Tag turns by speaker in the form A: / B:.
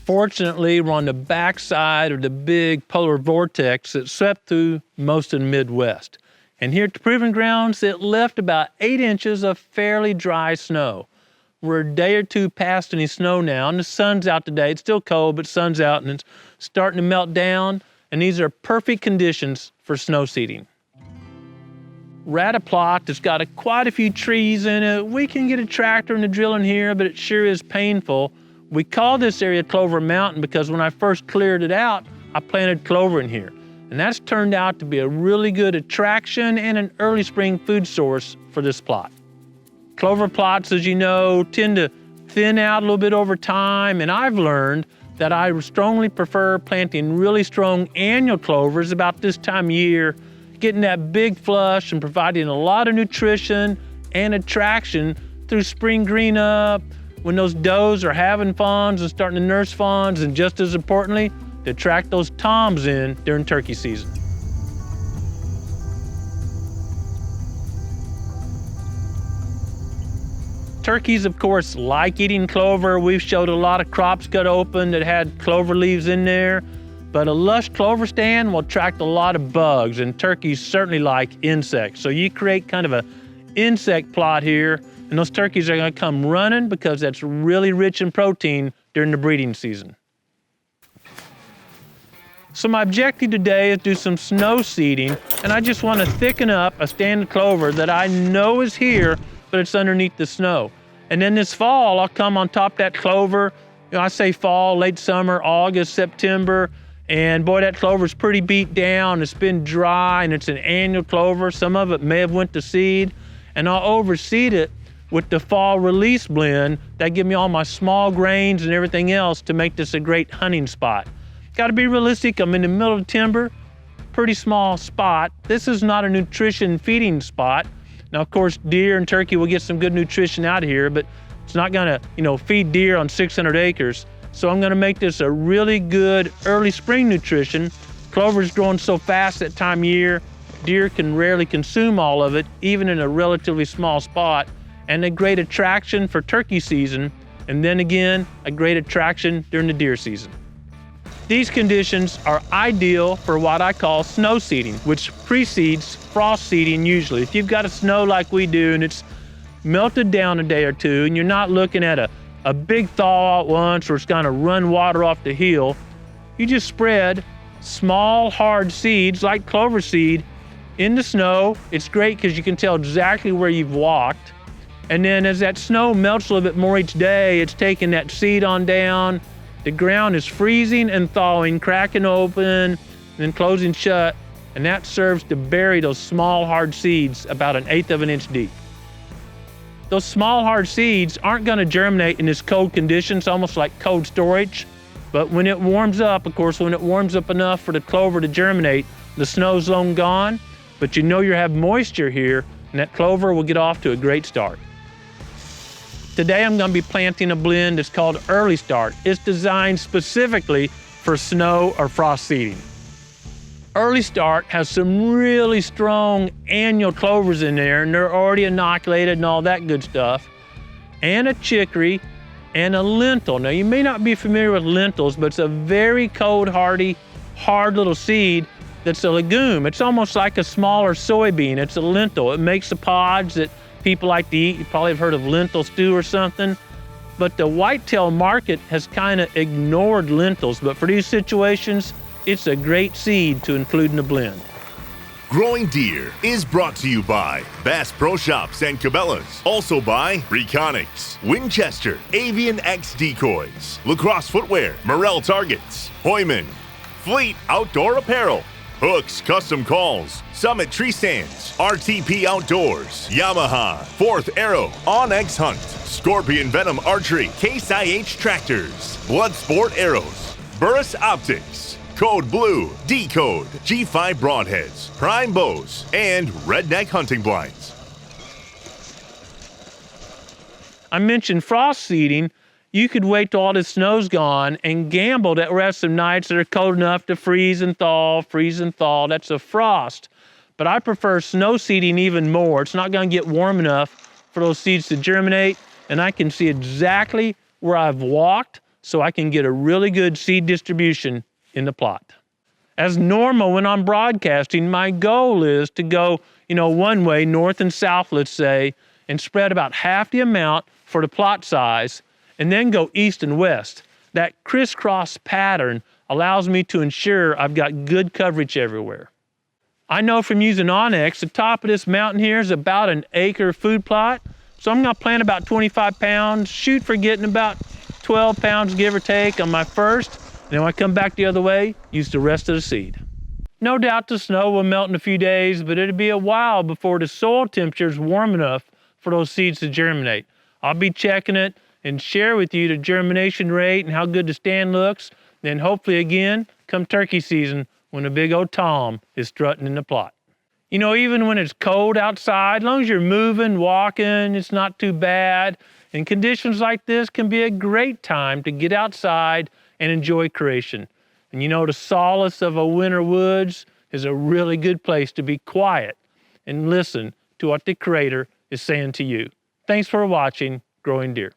A: Fortunately, we're on the backside of the big polar vortex that swept through most of the Midwest. And here at the Proving Grounds, it left about 8 inches of fairly dry snow. We're a day or two past any snow now, and the sun's out today. It's still cold, but sun's out, and it's starting to melt down, and these are perfect conditions for snow seeding. We're at a plot that's got quite a few trees in it. We can get a tractor and a drill in here, but it sure is painful. We call this area Clover Mountain because when I first cleared it out, I planted clover in here. And that's turned out to be a really good attraction and an early spring food source for this plot. Clover plots, as you know, tend to thin out a little bit over time, and I've learned that I strongly prefer planting really strong annual clovers about this time of year, getting that big flush and providing a lot of nutrition and attraction through spring green up, when those does are having fawns and starting to nurse fawns, and just as importantly, to attract those toms in during turkey season. Turkeys, of course, like eating clover. We've showed a lot of crops cut open that had clover leaves in there, but a lush clover stand will attract a lot of bugs, and turkeys certainly like insects. So you create kind of a insect plot here, and those turkeys are gonna come running because that's really rich in protein during the breeding season. So my objective today is to do some snow seeding, and I just want to thicken up a stand of clover that I know is here, but it's underneath the snow. And then this fall, I'll come on top of that clover. You know, I say fall, late summer, August, September, and boy, that clover's pretty beat down. It's been dry, and it's an annual clover. Some of it may have went to seed, and I'll overseed it with the fall release blend that give me all my small grains and everything else to make this a great hunting spot. Got to be realistic. I'm in the middle of timber, pretty small spot. This is not a nutrition feeding spot. Now, of course, deer and turkey will get some good nutrition out of here, but it's not gonna, feed deer on 600 acres. So I'm gonna make this a really good early spring nutrition. Clover's growing so fast that time of year, deer can rarely consume all of it, even in a relatively small spot, and a great attraction for turkey season, and then again, a great attraction during the deer season. These conditions are ideal for what I call snow seeding, which precedes frost seeding usually. If you've got a snow like we do and it's melted down a day or two and you're not looking at a big thaw at once or it's gonna run water off the hill, you just spread small hard seeds like clover seed in the snow. It's great because you can tell exactly where you've walked. And then as that snow melts a little bit more each day, it's taking that seed on down. The ground is freezing and thawing, cracking open, and then closing shut, and that serves to bury those small hard seeds about 1/8 of an inch deep. Those small hard seeds aren't gonna germinate in this cold conditions, almost like cold storage, but when it warms up, of course, when it warms up enough for the clover to germinate, the snow's long gone, but you know you have moisture here, and that clover will get off to a great start. Today I'm going to be planting a blend that's called Early Start. It's designed specifically for snow or frost seeding. Early Start has some really strong annual clovers in there, and they're already inoculated and all that good stuff, and a chicory and a lentil. Now you may not be familiar with lentils, but it's a very cold hardy, hard little seed that's a legume. It's almost like a smaller soybean. It's a lentil. It makes the pods that people like to eat. You probably have heard of lentil stew or something. But the whitetail market has kind of ignored lentils. But for these situations, it's a great seed to include in the blend.
B: Growing Deer is brought to you by Bass Pro Shops and Cabela's. Also by Reconyx, Winchester, Avian X Decoys, Lacrosse Footwear, Morel Targets, Hoyman, Fleet Outdoor Apparel, Hooks Custom Calls, Summit Tree Stands, RTP Outdoors, Yamaha, Fourth Arrow, Onyx Hunt, Scorpion Venom Archery, Case IH Tractors, Bloodsport Arrows, Burris Optics, Code Blue, Decode, G5 Broadheads, Prime Bows, and Redneck Hunting Blinds.
A: I mentioned frost seeding, you could wait till all this snow's gone and gamble that we'll have some nights that are cold enough to freeze and thaw, freeze and thaw. That's a frost. But I prefer snow seeding even more. It's not going to get warm enough for those seeds to germinate, and I can see exactly where I've walked, so I can get a really good seed distribution in the plot. As normal, when I'm broadcasting, my goal is to go, one way, north and south, let's say, and spread about half the amount for the plot size, and then go east and west. That crisscross pattern allows me to ensure I've got good coverage everywhere. I know from using onX, the top of this mountain here is about an acre food plot, so I'm gonna plant about 25 pounds, shoot for getting about 12 pounds, give or take, on my first, and then when I come back the other way, use the rest of the seed. No doubt the snow will melt in a few days, but it'll be a while before the soil temperature is warm enough for those seeds to germinate. I'll be checking it and share with you the germination rate and how good the stand looks. Then hopefully again, come turkey season, when a big old Tom is strutting in the plot. Even when it's cold outside, as long as you're moving, walking, it's not too bad. And conditions like this can be a great time to get outside and enjoy creation. And the solace of a winter woods is a really good place to be quiet and listen to what the Creator is saying to you. Thanks for watching Growing Deer.